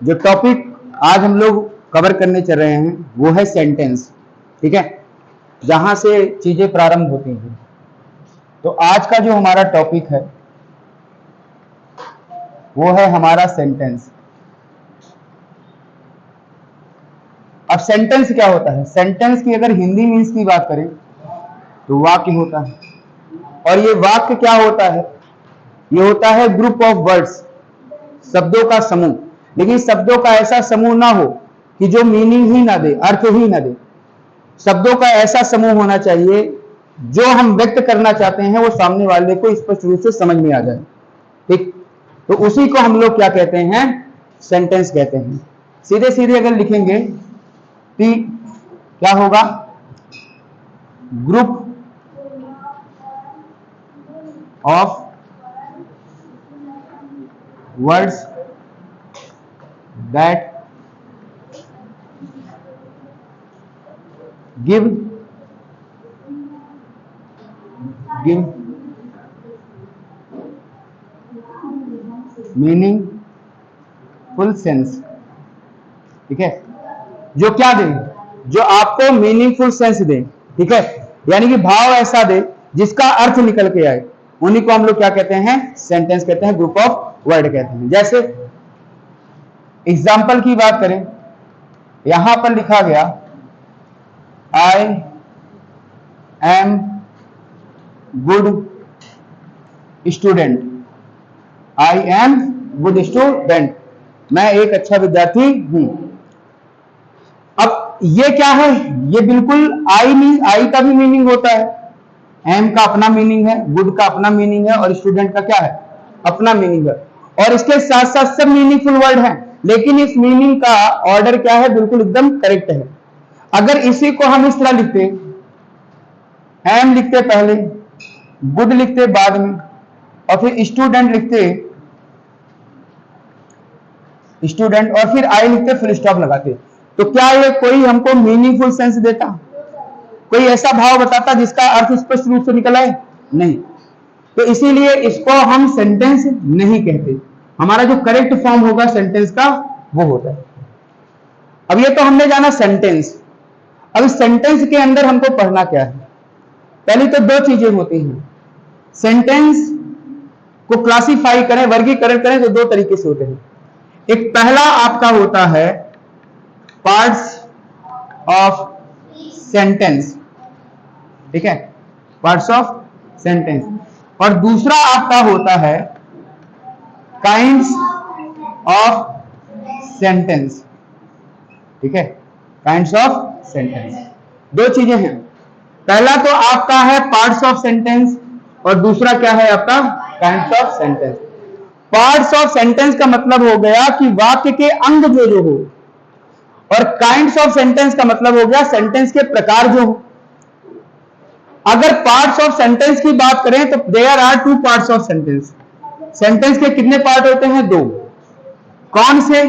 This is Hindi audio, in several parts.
जो टॉपिक आज हम लोग कवर करने चल रहे हैं वो है सेंटेंस। ठीक है, जहां से चीजें प्रारंभ होती हैं। तो आज का जो हमारा टॉपिक है वो है हमारा सेंटेंस। अब सेंटेंस क्या होता है? सेंटेंस की अगर हिंदी मीन्स की बात करें तो वाक्य होता है। और ये वाक्य क्या होता है? ये होता है ग्रुप ऑफ वर्ड्स, शब्दों का समूह। लेकिन शब्दों का ऐसा समूह ना हो कि जो मीनिंग ही ना दे, अर्थ ही ना दे। शब्दों का ऐसा समूह होना चाहिए जो हम व्यक्त करना चाहते हैं वो सामने वाले को स्पष्ट रूप से समझ में आ जाए। ठीक, तो उसी को हम लोग क्या कहते हैं? सेंटेंस कहते हैं। सीधे सीधे अगर लिखेंगे तो क्या होगा? Group of words that give meaningful sense. ठीक है, जो क्या दे? जो आपको मीनिंगफुल सेंस दे। ठीक है, यानी कि भाव ऐसा दे जिसका अर्थ निकल के आए, उन्हीं को हम लोग क्या कहते हैं? सेंटेंस कहते हैं, ग्रुप ऑफ वर्ड कहते हैं। जैसे एग्जाम्पल की बात करें, यहां पर लिखा गया I am good student. I am good student, मैं एक अच्छा विद्यार्थी हूं। अब ये क्या है? ये बिल्कुल आई का भी मीनिंग होता है, एम का अपना मीनिंग है, गुड का अपना मीनिंग है, और स्टूडेंट का क्या है? अपना मीनिंग है। और इसके साथ साथ सब मीनिंगफुल वर्ड हैं, लेकिन इस मीनिंग का ऑर्डर क्या है? बिल्कुल एकदम करेक्ट है। अगर इसी को हम इस तरह लिखते, एम लिखते पहले, गुड लिखते बाद में, और फिर स्टूडेंट लिखते स्टूडेंट, और फिर आई लिखते, फुल स्टॉप लगाते, तो क्या ये कोई हमको मीनिंगफुल सेंस देता? कोई ऐसा भाव बताता जिसका अर्थ स्पष्ट रूप से निकल आए? नहीं। तो इसीलिए इसको हम सेंटेंस नहीं कहते। हमारा जो करेक्ट फॉर्म होगा सेंटेंस का वो होता है। अब ये तो हमने जाना सेंटेंस। अब इस सेंटेंस के अंदर हमको पढ़ना क्या है? पहली तो दो चीजें होती हैं। सेंटेंस को क्लासिफाई करें, वर्गीकरण करें तो दो तरीके से होते हैं। एक पहला आपका होता है पार्ट्स ऑफ सेंटेंस। ठीक है, पार्ट्स ऑफ सेंटेंस। और दूसरा आपका होता है काइंड्स ऑफ सेंटेंस। ठीक है, काइंड्स ऑफ सेंटेंस, दो चीजें हैं। पहला तो आपका है पार्ट्स ऑफ सेंटेंस, और दूसरा क्या है आपका? Kinds of sentence. Parts of sentence का मतलब हो गया कि वाक्य के अंग जो हो, और काइंड्स ऑफ सेंटेंस का मतलब हो गया सेंटेंस के प्रकार जो हो। अगर पार्ट्स ऑफ सेंटेंस की बात करें तो there are two parts of sentence. Sentence के कितने पार्ट होते हैं? दो। कौन से?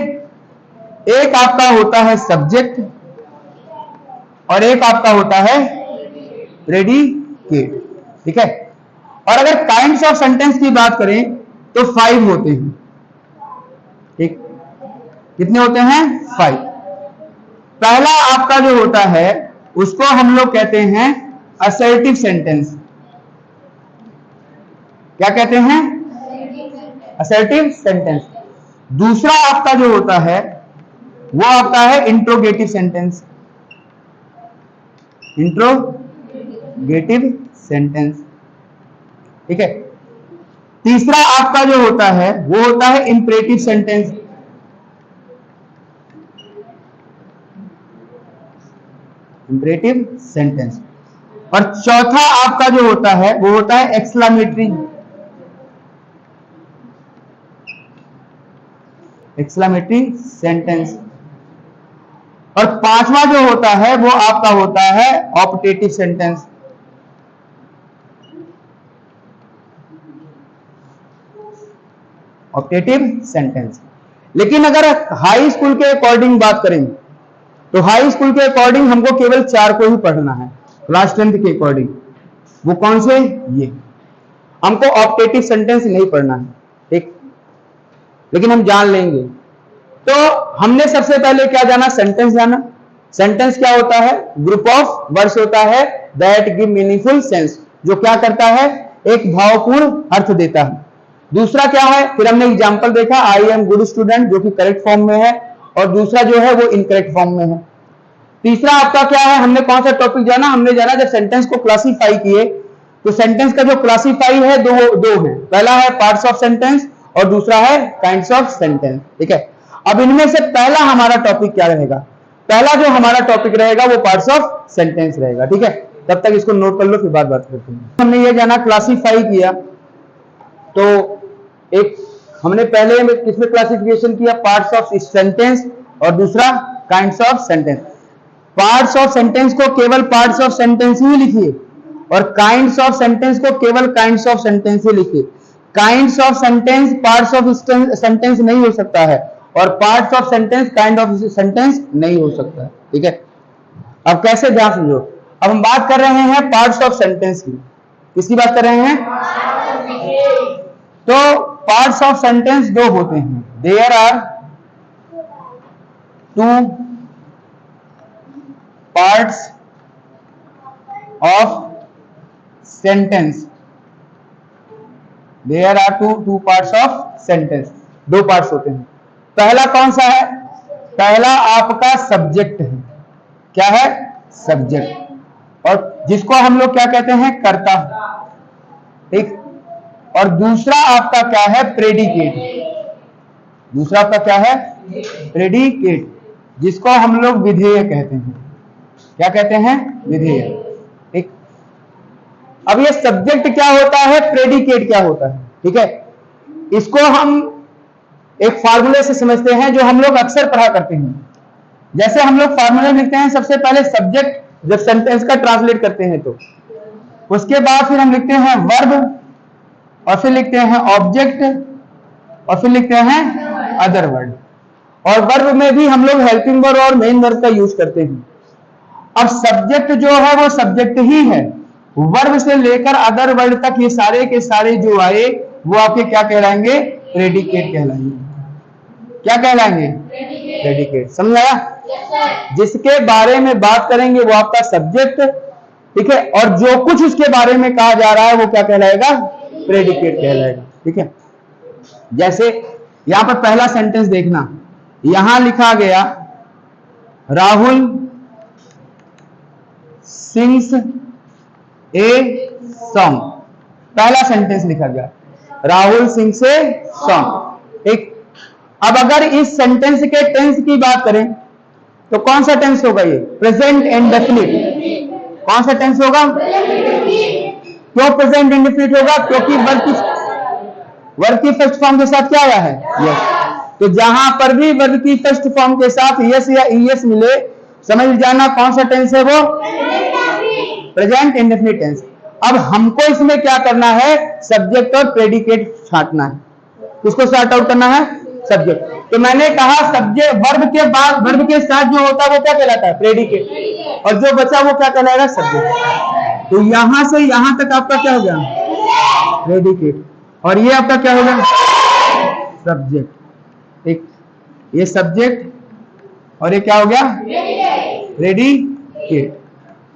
एक आपका होता है सब्जेक्ट, और एक आपका होता है प्रेडिकेट। ठीक है, और अगर काइंड्स ऑफ सेंटेंस की बात करें तो 5 होते हैं। ठीक, कितने होते हैं? 5। पहला आपका जो होता है उसको हम लोग कहते हैं असर्टिव सेंटेंस। क्या कहते हैं? Assertive sentence. दूसरा आपका जो होता है वो आपका है इंट्रोगेटिव सेंटेंस। Interrogative sentence. ठीक है, तीसरा आपका जो होता है वो होता है इंपरेटिव सेंटेंस। Imperative sentence. और चौथा आपका जो होता है वो होता है एक्सक्लामेटरी। Exclamatory sentence. और पांचवा जो होता है वो आपका होता है ऑप्टेटिव सेंटेंस। Optative sentence. लेकिन अगर हाई स्कूल के अकॉर्डिंग बात करें तो हाई स्कूल के अकॉर्डिंग हमको केवल 4 को ही पढ़ना है, क्लास 10th के अकॉर्डिंग। वो कौन से? ये। हमको ऑप्टेटिव सेंटेंस नहीं पढ़ना है। ठीक, लेकिन हम जान लेंगे तो हमने सबसे पहले क्या जाना, सेंटेंस जाना। सेंटेंस क्या होता है, ग्रुप ऑफ वर्ड्स होता है दैट गिव मीनिंगफुल सेंस, जो क्या करता है, एक भावपूर्ण अर्थ देता है। दूसरा क्या है, फिर हमने एग्जांपल देखा, आई एम गुड स्टूडेंट, जो कि करेक्ट फॉर्म में है, और दूसरा जो है वो इनकरेक्ट फॉर्म में है। तीसरा आपका क्या है, हमने कौन सा टॉपिक जाना, हमने जाना जब सेंटेंस को क्लासिफाई किए, तो सेंटेंस का जो क्लासिफाई है दो है। पहला है पार्ट्स ऑफ सेंटेंस और दूसरा है काइंड्स ऑफ सेंटेंस, ठीक है। अब इनमें से पहला हमारा टॉपिक क्या रहेगा, पहला जो हमारा टॉपिक रहेगा वो पार्ट्स ऑफ सेंटेंस रहेगा, ठीक है। तब तक इसको नोट कर लो, फिर बात करते हैं। हमने ये जाना क्लासिफाई किया, तो एक हमने पहले किसमें क्लासिफिकेशन किया, पार्ट्स ऑफ सेंटेंस और दूसरा kinds of sentence. Parts of sentence को केवल पार्ट्स ऑफ सेंटेंस ही लिखिए और काइंड्स ऑफ सेंटेंस को केवल काइंड्स ऑफ सेंटेंस ही लिखिए। Kinds of sentence parts of sentence नहीं हो सकता है और parts of sentence kind of sentence नहीं हो सकता है, ठीक है। अब कैसे, ध्यान समझो। अब हम बात कर रहे हैं पार्ट्स ऑफ सेंटेंस की, किसकी बात कर रहे हैं, तो पार्ट्स ऑफ सेंटेंस दो होते हैं, there are two parts of sentence, there are two parts of sentence, दो पार्ट्स होते हैं। पहला कौन सा है, पहला आपका सब्जेक्ट है, क्या है, सब्जेक्ट, और जिसको हम लोग क्या कहते हैं, कर्ता, ठीक। और दूसरा आपका क्या है, प्रेडिकेट, दूसरा आपका क्या है, प्रेडिकेट, जिसको हम लोग विधेय कहते हैं, क्या कहते हैं, विधेय, ठीक। अब ये सब्जेक्ट क्या होता है, प्रेडिकेट क्या होता है, ठीक है। इसको हम एक फार्मूले से समझते हैं जो हम लोग अक्सर पढ़ा करते हैं। जैसे हम लोग फार्मूला लिखते हैं, सबसे पहले सब्जेक्ट, जब सेंटेंस का ट्रांसलेट करते हैं तो उसके बाद फिर हम लिखते हैं वर्ब, और फिर लिखते हैं ऑब्जेक्ट, और फिर लिखते हैं अदर वर्ड। और वर्ब में भी हम लोग हेल्पिंग वर्ब और मेन वर्ब का यूज करते हैं। अब सब्जेक्ट जो है वो सब्जेक्ट ही है, वर्ब से लेकर अदर वर्ड तक ये सारे के सारे जो आए वो आपके क्या कहलाएंगे, प्रेडिकेट कहलाएंगे। क्या कहलाएंगे, प्रेडिकेट, समझ आया। जिसके बारे में बात करेंगे वो आपका सब्जेक्ट, ठीक है, और जो कुछ उसके बारे में कहा जा रहा है वो क्या कहलाएगा, प्रेडिकेट कहलाएगा, ठीक है। जैसे यहां पर पहला सेंटेंस देखना, यहां लिखा गया राहुल सिंग्स ए सॉन्ग, पहला सेंटेंस लिखा गया राहुल सिंग्स ए सॉन्ग, ठीक। अब अगर इस सेंटेंस के टेंस की बात करें तो कौन सा टेंस होगा, ये प्रेजेंट इंडेफिनिट। कौन सा टेंस होगा, क्यों प्रेजेंट इंडेफिनिट होगा, क्योंकि वर्ब की फर्स्ट फॉर्म के साथ क्या आया है, यस। तो जहां पर भी वर्ब की फर्स्ट फॉर्म के साथ यस या ईएस मिले, समझ जाना कौन सा टेंस है वो, प्रेजेंट इंडेफिनिट टेंस। अब हमको इसमें क्या करना है, सब्जेक्ट और प्रेडिकेट छांटना है। किसको सॉर्ट आउट करना है, सब्जेक्ट। तो मैंने कहा सब्जेक्ट, वर्ब के बाद वर्ब के साथ जो होता है वो क्या कहलाता है, प्रेडिकेट, और जो बचा वो क्या कहलाएगा, सब्जेक्ट। तो यहां से यहां तक आपका क्या हो गया, प्रेडिकेट, और ये आपका क्या होगा, सब्जेक्ट, ठीक। ये सब्जेक्ट और ये क्या हो गया, प्रेडिकेट।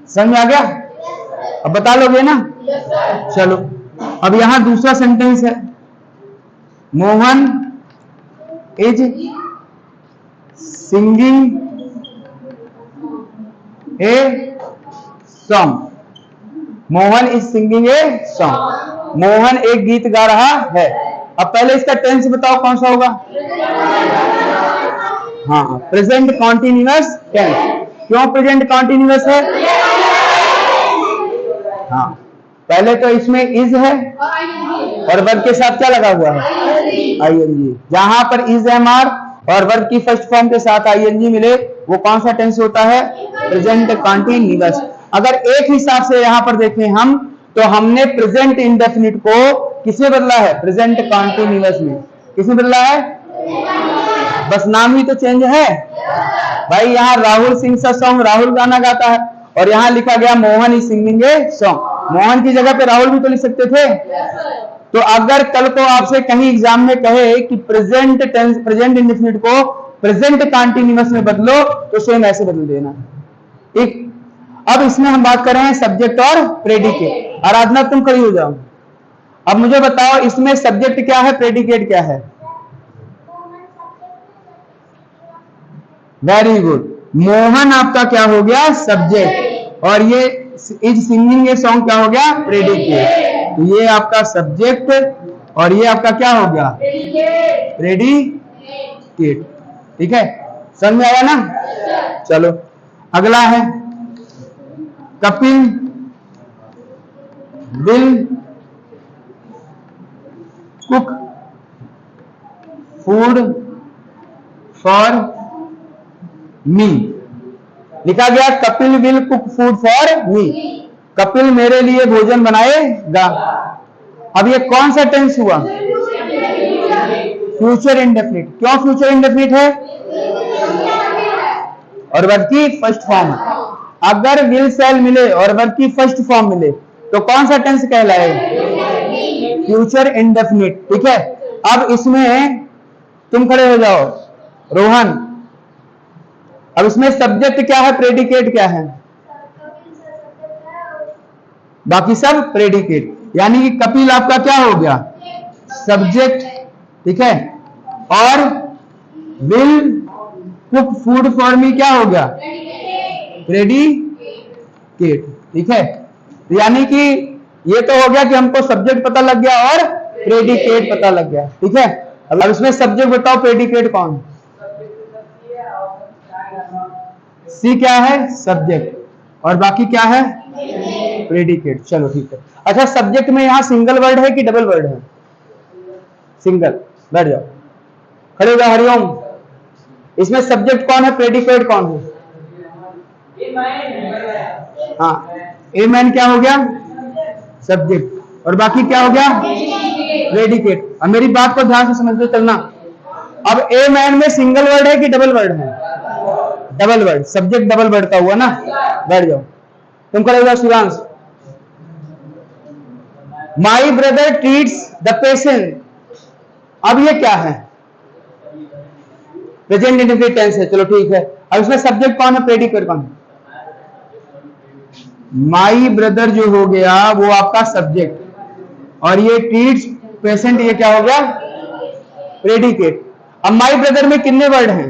समझ में आ गया, अब बता लोगे ना, चलो। अब यहां दूसरा सेंटेंस है, Mohan is singing a song, Mohan is singing a song, Mohan एक गीत गा रहा है। अब पहले इसका टेंस बताओ कौन सा होगा, हाँ, प्रेजेंट कॉन्टिन्यूअस टेंस। क्यों प्रेजेंट कॉन्टिन्यूअस है, हाँ, पहले तो इसमें इज है और वर्ब के साथ क्या लगा हुआ है, आईएनजी। जहां पर इज एम आर और वर्ब की फर्स्ट फॉर्म के साथ आईएनजी मिले वो कौन सा टेंस होता है, प्रेजेंट कॉन्टिन्यूअस। अगर एक हिसाब से यहां पर देखें हम, तो हमने प्रेजेंट इंडेफिनिट को किसमें बदला है, प्रेजेंट कॉन्टिन्यूअस में। किसमें बदला है, बस नाम ही तो चेंज है भाई। यहाँ Rahul sings a song, Rahul गाना गाता है, और यहाँ लिखा गया Mohan is singing a song. Mohan की जगह पे राहुल भी तो लिख सकते थे। तो अगर कल को आपसे कहीं एग्जाम में कहे कि प्रेजेंट टेंस, प्रेजेंट इंडेफिनिट को प्रेजेंट कंटिन्यूअस में बदलो तो सेम ऐसे बदल देना, ठीक। अब इसमें हम बात कर रहे हैं सब्जेक्ट और प्रेडिकेट। आराधना तुम खड़ी हो जाओ। अब मुझे बताओ इसमें सब्जेक्ट क्या है, प्रेडिकेट क्या है? वेरी गुड, मोहन आपका क्या हो गया? सब्जेक्ट। और ये इज सिंगिंग ये सॉन्ग क्या हो गया? प्रेडिकेट। तो ये आपका सब्जेक्ट और ये आपका क्या हो गया? प्रेडिकेट। ठीक है, समझ में आया ना? चलो अगला है, Kapil will cook food for me. लिखा गया Kapil will cook food for me, Kapil मेरे लिए भोजन बनाएगा। अब ये कौन सा टेंस हुआ? Future indefinite. क्यों फ्यूचर इंडेफिनिट है? और वर्ब की फर्स्ट फॉर्म। अगर विल सेल मिले और वर्ब की फर्स्ट फॉर्म मिले तो कौन सा टेंस कहलाएगा? Future indefinite. ठीक है, अब इसमें तुम खड़े हो जाओ रोहन। अब इसमें सब्जेक्ट क्या है, प्रेडिकेट क्या है? बाकी सब प्रेडिकेट, यानी कि कपिल आपका क्या हो गया? सब्जेक्ट। ठीक है, और will cook food for me क्या हो गया? प्रेडिकेट। ठीक है, यानी कि ये तो हो गया कि हमको सब्जेक्ट पता लग गया और प्रेडिकेट पता लग गया। ठीक है, अब इसमें सब्जेक्ट बताओ, प्रेडिकेट कौन? सी क्या है? सब्जेक्ट। और बाकी क्या है? प्रेडिकेट। चलो ठीक है। अच्छा, सब्जेक्ट में यहां सिंगल वर्ड है कि डबल वर्ड है? सिंगल। बैठ जाओ, खड़े हो जाओ हरिओम। इसमें सब्जेक्ट कौन है, प्रेडिकेट कौन है? हाँ, ए मैन क्या हो गया? सब्जेक्ट। और बाकी क्या हो गया? प्रेडिकेट। अब मेरी बात को ध्यान से समझते चलना। अब ए मैन में सिंगल वर्ड है कि डबल वर्ड है? Double word. Subject double word का हुआ ना। बैठ जाओ, तुम करेगा Shivansh. My brother treats the patient. अब ये क्या है? प्रेजेंट इंडेफिनिट टेंस है। चलो ठीक है, अब इसमें सब्जेक्ट कौन है, प्रेडिकेट कौन है? माई ब्रदर जो हो गया वो आपका सब्जेक्ट, और ये ट्रीट्स पेशेंट ये क्या हो गया? प्रेडिकेट। अब माई ब्रदर में कितने वर्ड हैं?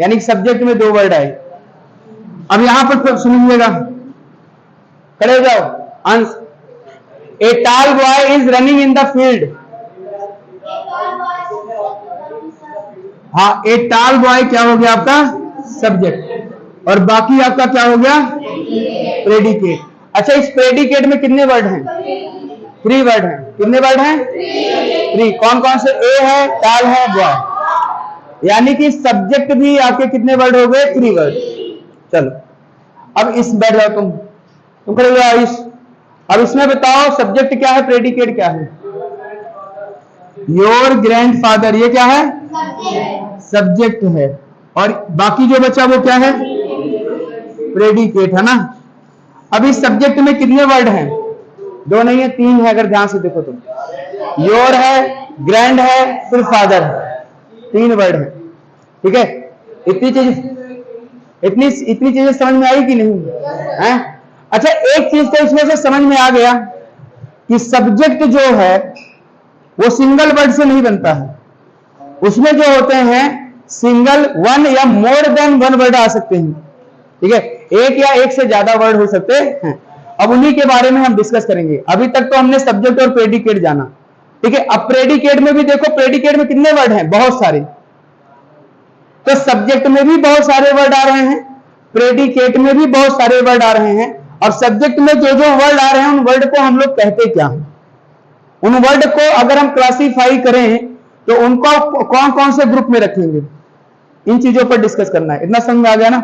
यानी कि सब्जेक्ट में 2 वर्ड आए। अब यहां पर सुनिएगा, खड़े हो जाओ अंश। ए टाल boy is running in the field. हाँ, ए टाल बॉय क्या हो गया आपका? सब्जेक्ट। और बाकी आपका क्या हो गया? प्रेडिकेट। अच्छा, इस प्रेडिकेट में कितने वर्ड हैं? 3 वर्ड हैं। कितने वर्ड हैं? 3। कौन कौन से? ए है, टाल है, बॉय। यानी कि सब्जेक्ट भी आपके कितने वर्ड हो गए? 3 वर्ड। चलो अब इस बैठ जाओ, तुम खड़े हो जाओ। अब इसमें बताओ सब्जेक्ट क्या है, प्रेडिकेट क्या है? योर ग्रैंडफादर, ये क्या है? सब्जेक्ट है। और बाकी जो बचा वो क्या है? प्रेडिकेट है ना। अब इस सब्जेक्ट में कितने वर्ड हैं? 2 नहीं है, 3 है। अगर ध्यान से देखो तुम, योर है, ग्रैंड है, फिर फादर है। 3 वर्ड है। ठीक है, इतनी चीजें समझ में आई कि नहीं है? अच्छा, एक चीज तो इसमें से समझ में आ गया कि सब्जेक्ट जो है वो सिंगल वर्ड से नहीं बनता है। उसमें जो होते हैं सिंगल, 1 या मोर देन 1 वर्ड आ सकते हैं। ठीक है, 1 या 1 से ज्यादा वर्ड हो सकते हैं। अब उन्हीं के बारे में हम डिस्कस करेंगे। अभी तक तो हमने सब्जेक्ट और प्रेडिकेट जाना। ठीक है, अब प्रेडिकेट में भी देखो, प्रेडिकेट में कितने वर्ड हैं? बहुत सारे। तो सब्जेक्ट में भी बहुत सारे वर्ड आ रहे हैं, प्रेडिकेट में भी बहुत सारे वर्ड आ रहे हैं। और सब्जेक्ट में जो जो वर्ड आ रहे हैं उन वर्ड को हम लोग कहते क्या हैं? उन वर्ड को अगर हम क्लासीफाई करें तो उनको कौन कौन से ग्रुप में रखेंगे? इन चीजों पर डिस्कस करना है। इतना समझ में आ गया ना?